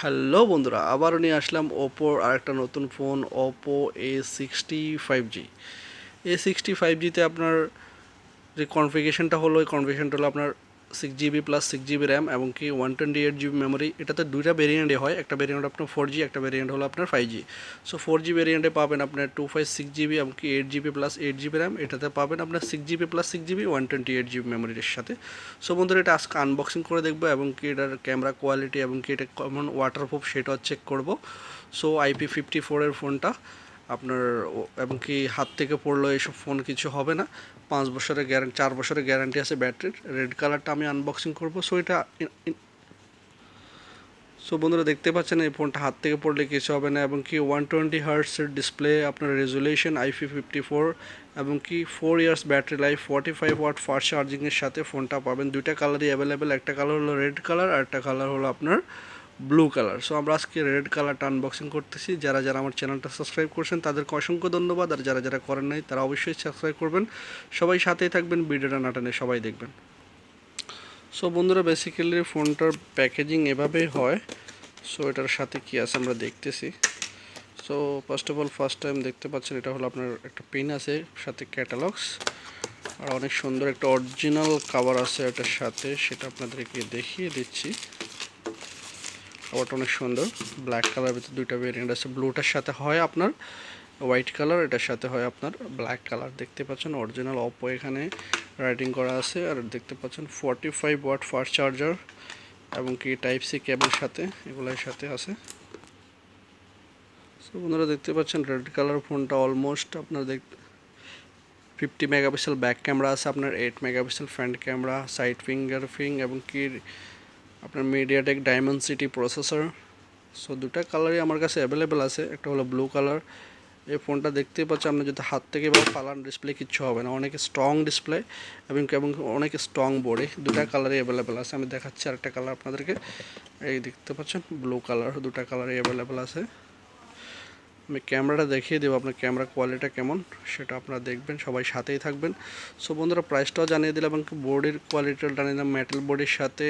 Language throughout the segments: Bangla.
হ্যালো বন্ধুরা, আবারও নিয়ে আসলাম ওপোর আরেকটা নতুন ফোন ওপো A65G। A65Gতে আপনার যে কনফিগারেশনটা হলো, ওই কনফিগারেশনটা হলো আপনার 6 GB প্লাস 6 GB র্যাম এবং কি 128 GB মেমোরি। এটাতে দুইটা ভেরিয়েন্টে হয়, একটা ভেরিয়েন্ট আপনার 4G, একটা ভেরিয়েন্ট হলো আপনার 5G। সো 4G ভেরিয়েন্টে পাবেন আপনার 256 GB এবং কি 8 GB প্লাস 8 GB র্যাম। এটাতে পাবেন আপনার 6 GB প্লাস 6 GB 128 GB মেমোরির সাথে। সো বন্ধুরা, এটা আজকে আনবক্সিং করে দেখবো এবং কি এটার ক্যামেরা কোয়ালিটি এবং কি এটা কেমন ওয়াটারপ্রুফ সেটাও চেক করব। সো IP54 ফোনটা আপনার এবং কি হাত থেকে পড়লো এইসব ফোন কিছু হবে না। 5 বছরের গ্যারান্টি, 4 বছরের গ্যারান্টি আছে ব্যাটারির। রেড কালারটা আমি আনবক্সিং করবো। সো বন্ধুরা, দেখতে পাচ্ছেন এই ফোনটা হাত থেকে পড়লে কিছু হবে না এবং কি 120 হার্টসের ডিসপ্লে, আপনার রেজুলেশন IP54 এবং কি 4 years battery life, 45 watt fast চার্জিংয়ের সাথে ফোনটা পাবেন। দুইটা কালারই অ্যাভেলেবেল, একটা কালার হলো রেড কালার আর একটা কালার হলো আপনার ব্লু কালার। সো আমরা আজকে রেড কালারটা আনবক্সিং করতেছি। যারা যারা আমার চ্যানেলটা সাবস্ক্রাইব করছেন তাদেরকে অসংখ্য ধন্যবাদ, আর যারা যারা করেন নাই তারা অবশ্যই সাবস্ক্রাইব করবেন। সবাই সাথেই থাকবেন, ভিডিওটা না টানে সবাই দেখবেন। সো বন্ধুরা, বেসিক্যালি ফোনটার প্যাকেজিং এভাবেই হয়। সো এটার সাথে কি আছে আমরা দেখতেছি। সো ফার্স্ট টাইম দেখতে পাচ্ছেন এটা হলো আপনার একটা পেন আছে, সাথে ক্যাটালগস, আর অনেক সুন্দর একটা অরিজিনাল কভার আছে এটার সাথে, সেটা আপনাদেরকে দেখিয়ে দিচ্ছি। কভারটা অনেক সুন্দর, ব্ল্যাক কালার, ভিতরে দুইটা ভেরিয়েন্ট আছে। ব্লুটার সাথে হয় আপনার হোয়াইট কালার, এটার সাথে হয় আপনার ব্ল্যাক কালার। দেখতে পাচ্ছেন অরিজিনাল ওপো এখানে রাইটিং করা আছে। আর দেখতে পাচ্ছেন 45 ওয়াট ফাস্ট চার্জার এবং কি টাইপ সি কেবল সাথে, এগুলোর সাথে আছে। সো বন্ধুরা, দেখতে পাচ্ছেন রেড কালার ফোনটা অলমোস্ট আপনার 50 মেগাপিক্সেল ব্যাক ক্যামেরা আছে, আপনার 8 megapixel front camera, side fingerprint এবং কি আপনার মিডিয়াটেক ডায়মেনসিটি প্রসেসর। সো দুটা কালারই আমার কাছে অ্যাভেলেবেল আছে, একটা হলো ব্লু কালার। এই ফোনটা দেখতে পাচ্ছেন আপনি যদি হাত থেকে বা পালান, ডিসপ্লে কিচ্ছু হবে না, অনেক স্ট্রং ডিসপ্লে এবং অনেক স্ট্রং বোর্ডে। দুটা কালারই অ্যাভেলেবেল আছে। আমি দেখাচ্ছি আরেকটা কালার আপনাদেরকে। এই দেখতে পাচ্ছেন ব্লু কালার, দুটা কালারই অ্যাভেলেবেল আছে। আমি ক্যামেরাটা দেখিয়ে দেবো, আপনার ক্যামেরা কোয়ালিটিটা কেমন সেটা আপনারা দেখবেন, সবাই সাথেই থাকবেন। সো বন্ধুরা, প্রাইসটাও জানিয়ে দিলাম এবং বোর্ডের কোয়ালিটিটা জানিয়ে দিলাম। মেটাল বোর্ডের সাথে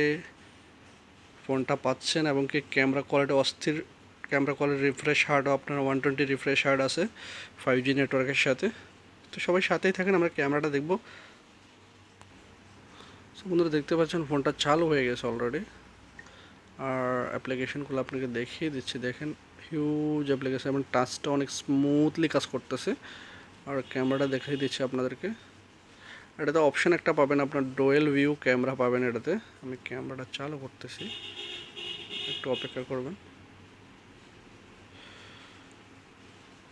ফোনটা পাচ্ছেন এবং কি ক্যামেরা কোয়ালিটি অস্থির। ক্যামেরা কোয়ালিটি রিফ্রেশ হার্ডও আপনার 120 রিফ্রেশ হার্ড আছে 5G নেটওয়ার্কের সাথে। তো সবাই সাথেই থাকেন, আমরা ক্যামেরাটা দেখব। সো বন্ধুরা, দেখতে পাচ্ছেন ফোনটা চালু হয়ে গেছে অলরেডি, আর অ্যাপ্লিকেশনগুলো আপনাকে দেখিয়ে দিচ্ছি। দেখেন হিউজ অ্যাপ্লিকেশন এবং টাচটা অনেক স্মুথলি কাজ করতেছে। আর ক্যামেরাটা দেখিয়ে দিচ্ছি আপনাদেরকে। এটাতে অপশান একটা পাবেন, আপনার ডুয়েল ভিউ ক্যামেরা পাবেন এটাতে। আমি ক্যামেরাটা চালু করতেছি, একটু অপেক্ষা করবেন।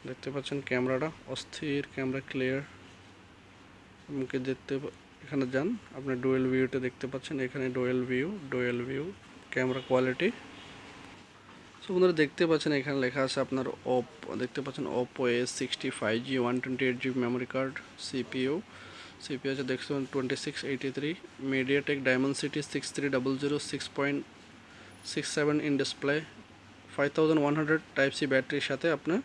দেখতে পাচ্ছেন ক্যামেরাটা অস্থির, ক্যামেরা ক্লিয়ার। আমাকে এখানে যান, আপনি ডুয়েল ভিউতে দেখতে পাচ্ছেন, এখানে dual view camera quality. So বন্ধুরা, দেখতে পাচ্ছেন এখানে লেখা আছে আপনার দেখতে পাচ্ছেন Oppo A65G 128 GB memory card, CPU আছে দেখছেন 2683, MediaTek Dimensity 6300 6.67 in display, 5100 type C ব্যাটারির সাথে আপনার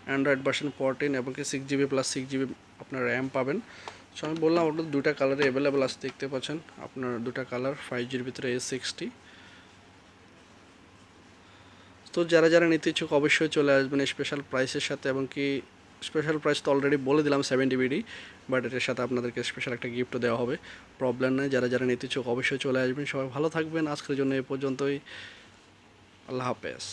অ্যান্ড্রয়েড ভার্সন 14 এবং 6 GB প্লাস 6 GB আপনার র্যাম পাবেন। সো আমি বললাম আপনার দুটা কালারে অ্যাভেলেবেল আছে। দেখতে পাচ্ছেন আপনার দুটা কালার 5Gর ভিতরে A60। তো যারা যারা নিতে ইচ্ছুক অবশ্যই চলে আসবেন স্পেশাল প্রাইসের সাথে, এবং কি স্পেশাল প্রাইস তো অলরেডি বলে দিলাম 70BD, বাট এটার সাথে আপনাদেরকে স্পেশাল একটা গিফটও দেওয়া হবে। প্রবলেম নেই, যারা যারা নিতে ইচ্ছুক অবশ্যই চলে আসবেন। সবাই ভালো থাকবেন, আজকের জন্য এ পর্যন্তই। আল্লাহ হাফেজ।